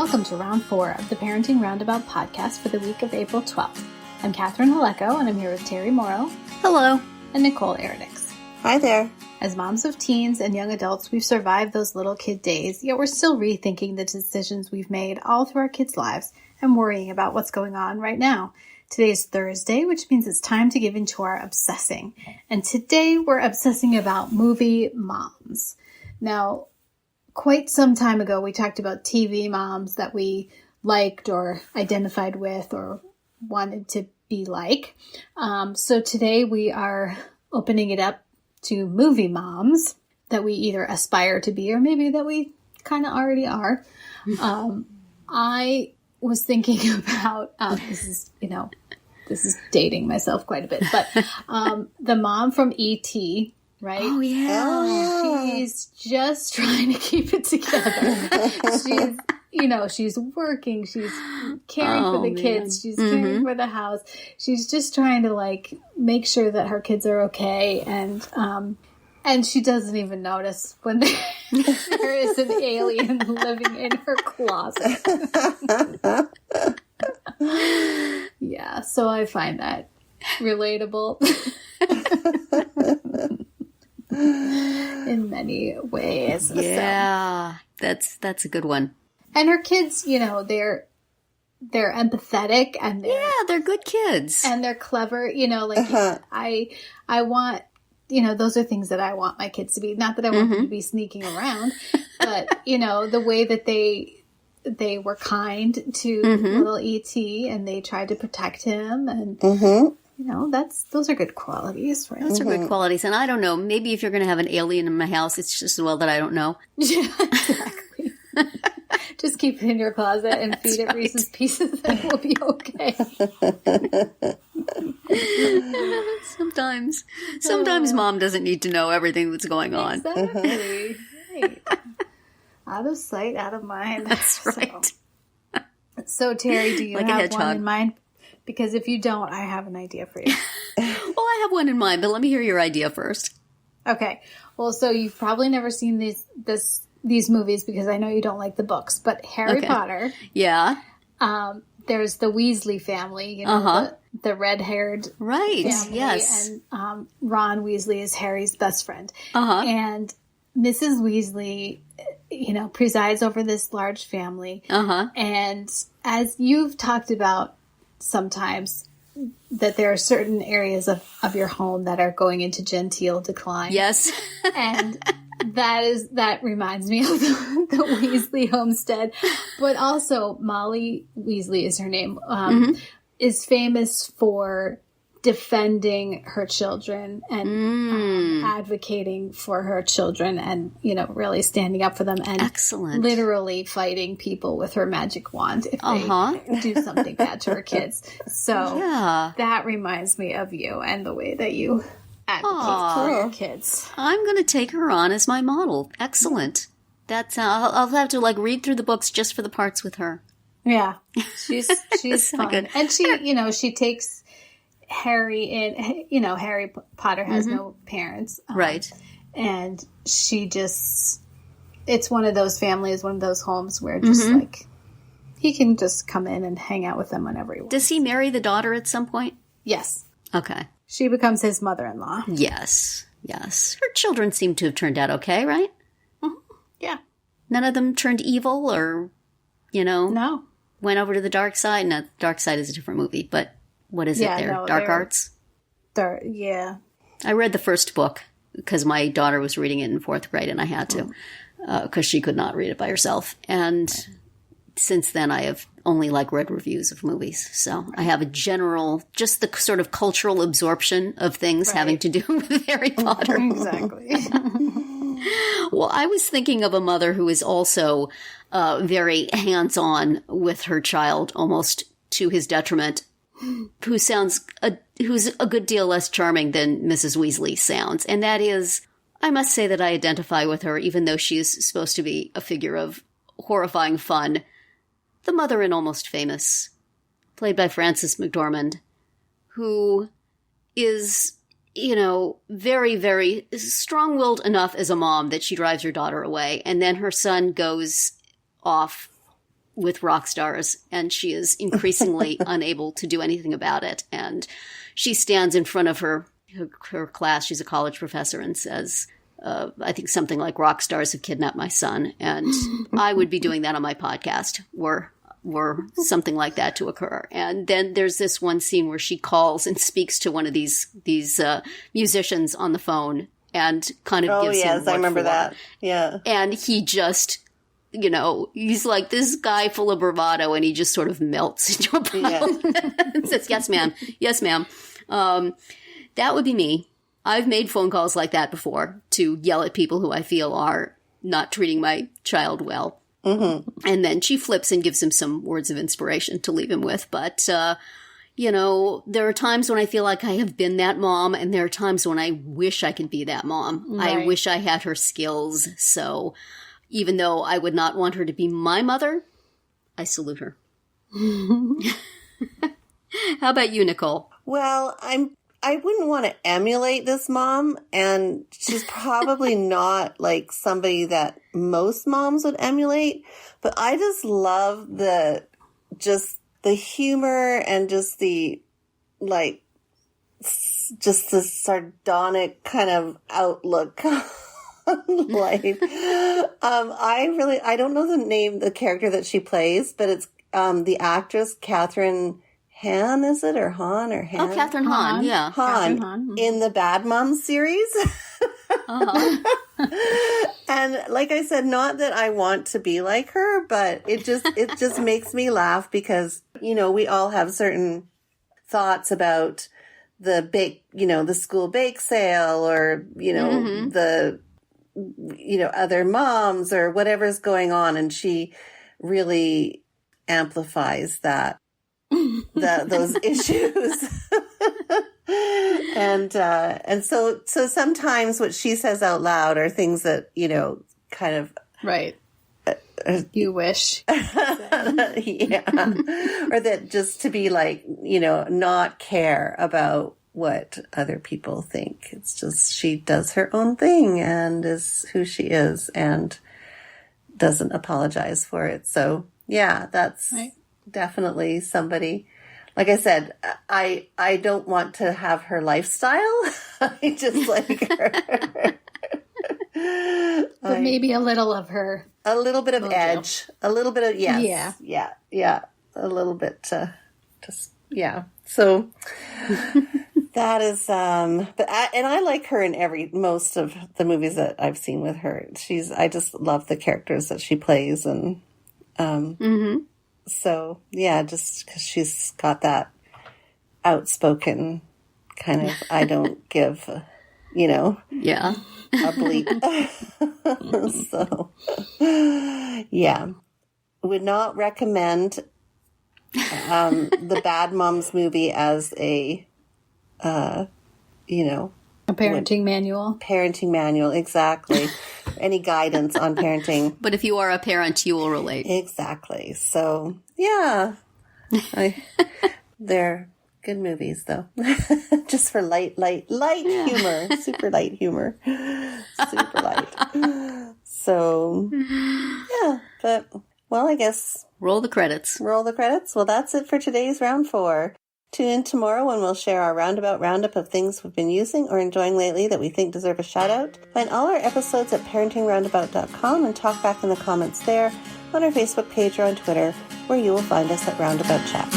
Welcome to round 4 of the Parenting Roundabout podcast for the week of April 12th. I'm Catherine Haleko, and I'm here with Terry Morrow. Hello. And Nicole Eridix. Hi there. As moms of teens and young adults, we've survived those little kid days, yet we're still rethinking the decisions we've made all through our kids' lives and worrying about what's going on right now. Today's Thursday, which means it's time to give into our obsessing. And today we're obsessing about movie moms. Now, quite some time ago, we talked about TV moms that we liked or identified with or wanted to be like. So today we are opening it up to movie moms that we either aspire to be or maybe that we kind of already are. I was thinking about, this is dating myself quite a bit, but the mom from E.T., right? Oh, yeah. She's just trying to keep it together. She's working, she's caring for the kids, she's caring for the house. She's just trying to make sure that her kids are okay, and she doesn't even notice when there is an alien living in her closet. Yeah, so I find that relatable in many ways. Yeah, that's a good one. And her kids, they're empathetic and they're good kids. And they're clever, I want, those are things that I want my kids to be. Not that I want them to be sneaking around, but, the way that they were kind to little E.T. and they tried to protect him and, those are good qualities, right? Those are good qualities. And I don't know, maybe if you're going to have an alien in my house, it's just as well that I don't know. Yeah, exactly. Just keep it in your closet and feed it Reese's Pieces and we'll be okay. Sometimes mom doesn't need to know everything that's going on. Exactly. Right. Out of sight, out of mind. That's right. So Terry, do you like have one in mind? Because if you don't, I have an idea for you. Well, I have one in mind, but let me hear your idea first. Okay. Well, so you've probably never seen these movies because I know you don't like the books, but Harry Potter. Yeah. There's the Weasley family, the red-haired family. Yes. And Ron Weasley is Harry's best friend. And Mrs. Weasley, presides over this large family. And as you've talked about sometimes, that there are certain areas of your home that are going into genteel decline. Yes. And that reminds me of the Weasley homestead. But also, Molly Weasley is her name, is famous for defending her children and advocating for her children and, really standing up for them and excellent. Literally fighting people with her magic wand if they do something bad to her kids. So that reminds me of you and the way that you advocate for your kids. I'm going to take her on as my model. Excellent. That's I'll have to read through the books just for the parts with her. Yeah. She's fun. Good. And she, she takes Harry in, Harry Potter has no parents. Right. And she just, it's one of those families, one of those homes where just he can just come in and hang out with them whenever he wants. Does he marry the daughter at some point? Yes. Okay. She becomes his mother-in-law. Yes. Her children seem to have turned out okay, right? Yeah. None of them turned evil or, No. Went over to the dark side. No, Dark Side is a different movie, but what is it there? No, Dark Arts? Yeah. I read the first book because my daughter was reading it in 4th grade and I had to because she could not read it by herself. And since then I have only read reviews of movies. So I have a general, just the sort of cultural absorption of things having to do with Harry Potter. Exactly. Well, I was thinking of a mother who is also very hands-on with her child, almost to his detriment, who's a good deal less charming than Mrs. Weasley sounds. And that is, I must say that I identify with her, even though she is supposed to be a figure of horrifying fun. The mother in Almost Famous, played by Frances McDormand, who is, very, very strong-willed enough as a mom that she drives her daughter away. And then her son goes off with rock stars, and she is increasingly unable to do anything about it. And she stands in front of her class. She's a college professor, and says, I think something like, rock stars have kidnapped my son. And I would be doing that on my podcast were something like that to occur. And then there's this one scene where she calls and speaks to one of these musicians on the phone and kind of gives him what I remember for. that. Yeah. And he just, he's like this guy full of bravado, and he just sort of melts into a puddle and says, yes, ma'am. Yes, ma'am. That would be me. I've made phone calls like that before to yell at people who I feel are not treating my child well. Mm-hmm. And then she flips and gives him some words of inspiration to leave him with. But, there are times when I feel like I have been that mom, and there are times when I wish I could be that mom. Right. I wish I had her skills. So even though I would not want her to be my mother, I salute her. How about you, Nicole? Well, I wouldn't want to emulate this mom, and she's probably not like somebody that most moms would emulate, but I just love the humor and just the sardonic kind of outlook on life. I don't know the character that she plays, but it's the actress Catherine Han, is it? Or Han or Han? Oh, Catherine Han, yeah. Han, in the Bad Moms series. And like I said, not that I want to be like her, but it just makes me laugh because, we all have certain thoughts about the school bake sale or, the, other moms or whatever's going on. And she really amplifies those issues. And so sometimes what she says out loud are things that, kind of. Right. You wish. Yeah. Or that just to be like, not care about what other people think. It's just, she does her own thing and is who she is and doesn't apologize for it. So yeah, that's right. Definitely somebody. Like I said, I don't want to have her lifestyle. I just like her. But maybe a little of her. A little bit of mojo. Edge. A little bit of, yes. Yeah. Yeah. A little bit, yeah. So that is, and I like her in most of the movies that I've seen with her. I just love the characters that she plays. And, so yeah, just because she's got that outspoken kind of, I don't give, Yeah. a bleep. So, yeah. Would not recommend the Bad Moms movie as a parenting manual. Parenting manual, exactly. Any guidance on parenting. But if you are a parent, you will relate. Exactly. So, yeah. They're good movies, though. Just for light humor. Super light humor. Super light. So, yeah. But, well, I guess... Roll the credits. Well, that's it for today's Round 4. Tune in tomorrow when we'll share our roundup of things we've been using or enjoying lately that we think deserve a shout-out. Find all our episodes at parentingroundabout.com and talk back in the comments there, on our Facebook page or on Twitter, where you will find us at Roundabout Chat.